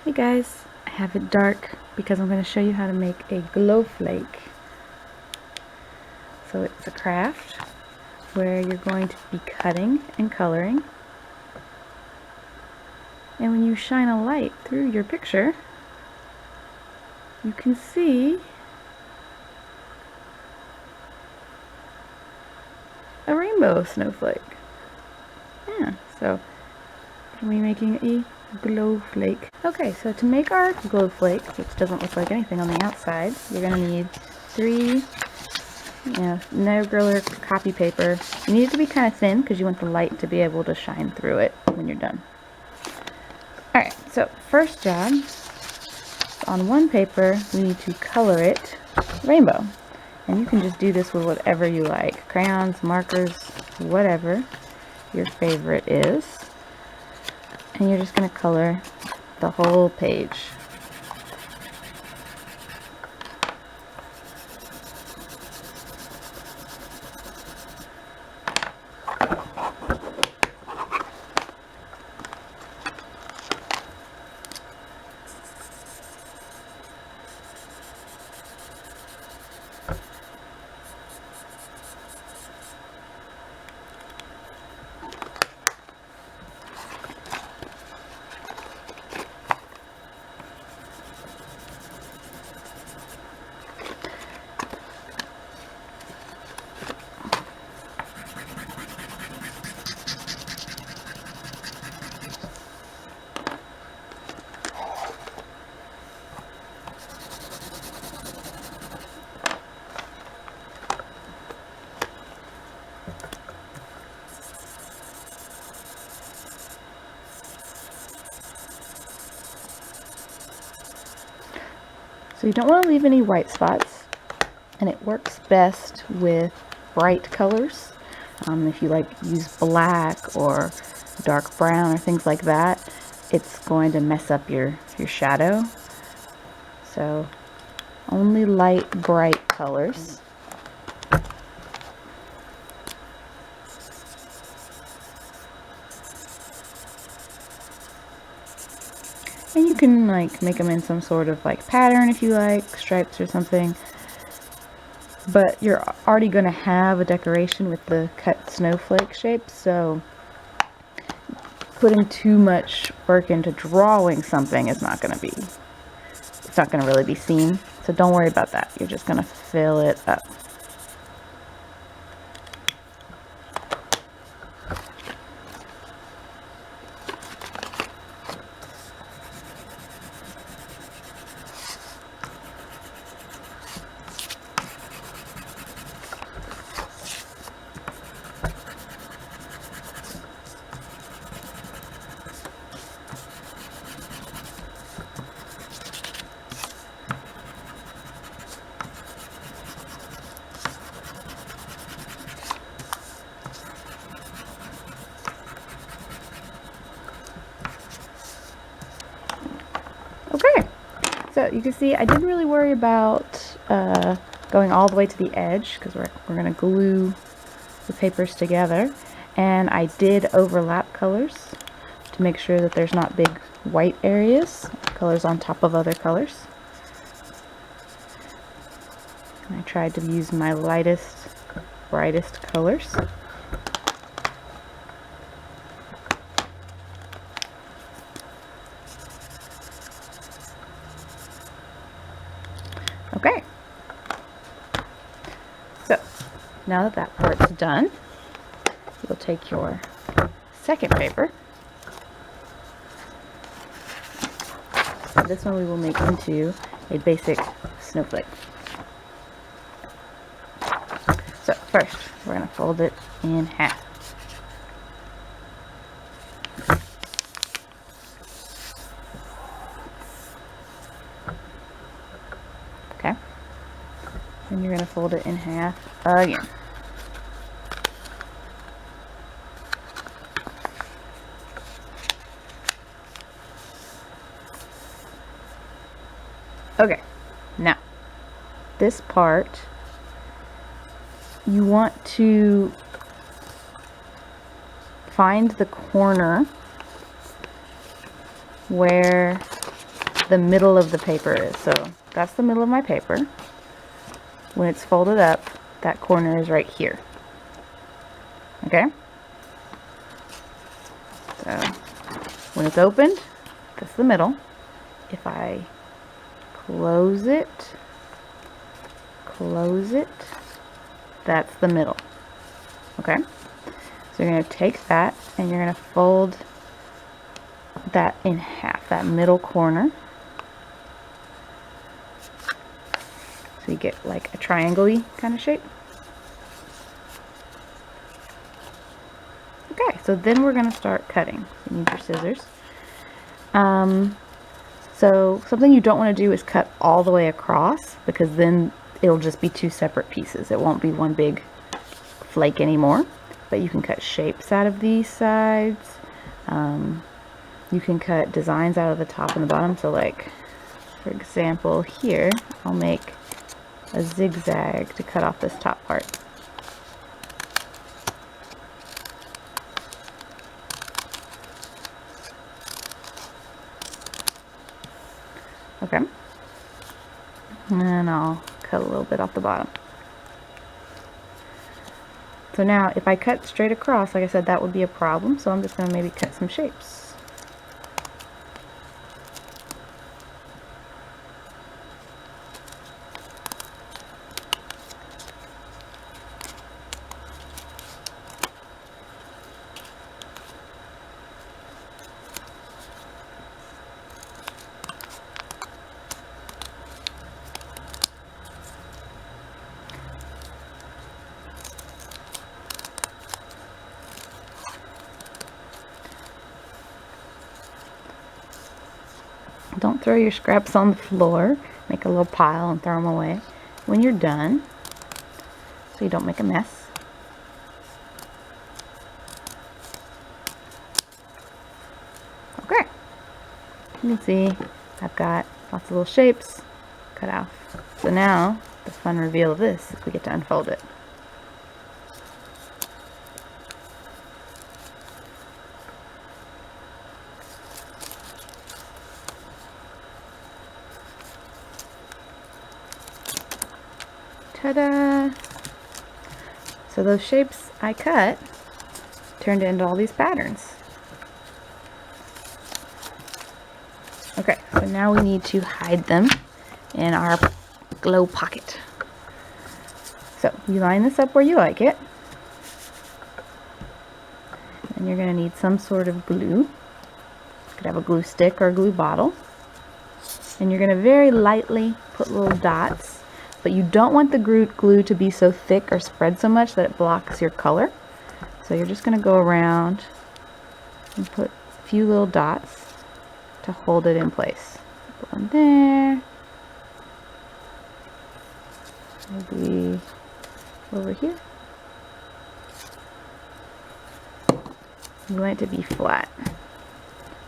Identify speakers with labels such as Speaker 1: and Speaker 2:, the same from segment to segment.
Speaker 1: Hey guys, I have it dark because I'm going to show you how to make a glow flake. So it's a craft where you're going to be cutting and coloring, and when you shine a light through your picture you can see a rainbow snowflake. Yeah, so we're making a glow flake. Okay, so to make our glow flake, which doesn't look like anything on the outside, you're going to need 3 regular copy paper. You need it to be kind of thin because you want the light to be able to shine through it when you're done. Alright, so first job, on one paper we need to color it rainbow. And you can just do this with whatever you like. Crayons, markers, whatever your favorite is. And you're just going to color the whole page. So you don't want to leave any white spots, and it works best with bright colors. If you use black or dark brown or things like that, it's going to mess up your shadow. So only light, bright colors. And you can make them in some sort of pattern if you like, stripes or something. But you're already going to have a decoration with the cut snowflake shapes, so putting too much work into drawing something is not going to really be seen. So don't worry about that. You're just going to fill it up. Okay, so you can see I didn't really worry about going all the way to the edge because we're going to glue the papers together, and I did overlap colors to make sure that there's not big white areas, colors on top of other colors. And I tried to use my lightest, brightest colors. Okay, so now that that part's done, you'll take your second paper. So this one we will make into a basic snowflake. So first, we're going to fold it in half. Okay, then you're going to fold it in half again. Okay, now this part you want to find the corner where the middle of the paper is. So that's the middle of my paper. When it's folded up, that corner is right here. Okay? So when it's opened, that's the middle. If I close it, that's the middle. Okay? So you're going to take that and you're going to fold that in half, that middle corner. So you get like a triangle-y kind of shape. Okay, so then we're going to start cutting. You need your scissors. So something you don't want to do is cut all the way across, because then it'll just be two separate pieces. It won't be one big flake anymore. But you can cut shapes out of these sides. You can cut designs out of the top and the bottom. So like, for example, here, I'll make a zigzag to cut off this top part. Okay. And I'll cut a little bit off the bottom. So now, if I cut straight across, like I said, that would be a problem. So I'm just going to maybe cut some shapes. Don't throw your scraps on the floor. Make a little pile and throw them away when you're done, so you don't make a mess. Okay, you can see I've got lots of little shapes cut off. So now the fun reveal of this is we get to unfold it. Ta-da! So those shapes I cut turned into all these patterns. Okay, so now we need to hide them in our glow pocket. So you line this up where you like it. And you're going to need some sort of glue. You could have a glue stick or a glue bottle. And you're going to very lightly put little dots. But you don't want the glue to be so thick or spread so much that it blocks your color. So you're just going to go around and put a few little dots to hold it in place. Put one there. Maybe over here. You want it to be flat.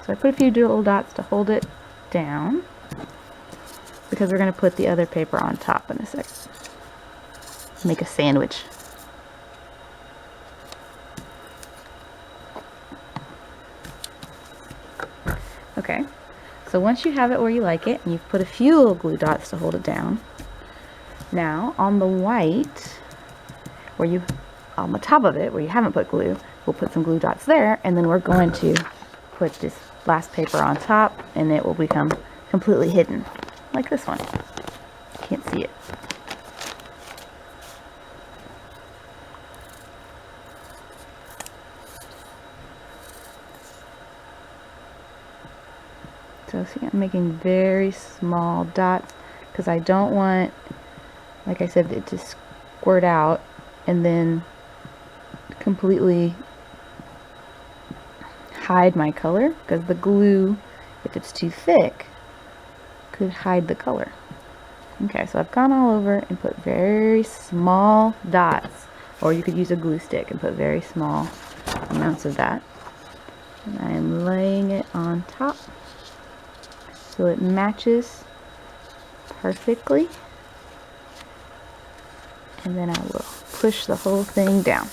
Speaker 1: So I put a few little dots to hold it down, because we're going to put the other paper on top in a second. Make a sandwich. Okay, so once you have it where you like it, and you've put a few little glue dots to hold it down, now on the white, on the top of it, where you haven't put glue, we'll put some glue dots there, and then we're going to put this last paper on top, and it will become completely hidden. Like this one. Can't see it. So see, I'm making very small dots because I don't want, like I said, it to squirt out and then completely hide my color, because the glue, if it's too thick, could hide the color. Okay, so I've gone all over and put very small dots, or you could use a glue stick and put very small amounts of that. And I am laying it on top so it matches perfectly. And then I will push the whole thing down.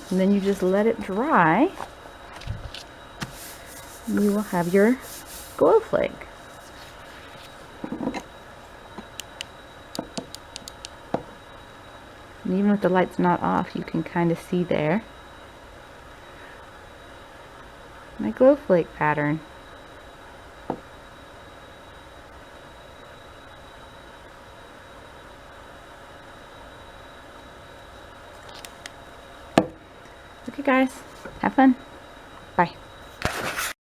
Speaker 1: And then you just let it dry. You will have your glow flake. And even with the lights not off, you can kind of see there my glow flake pattern. Okay guys, have fun.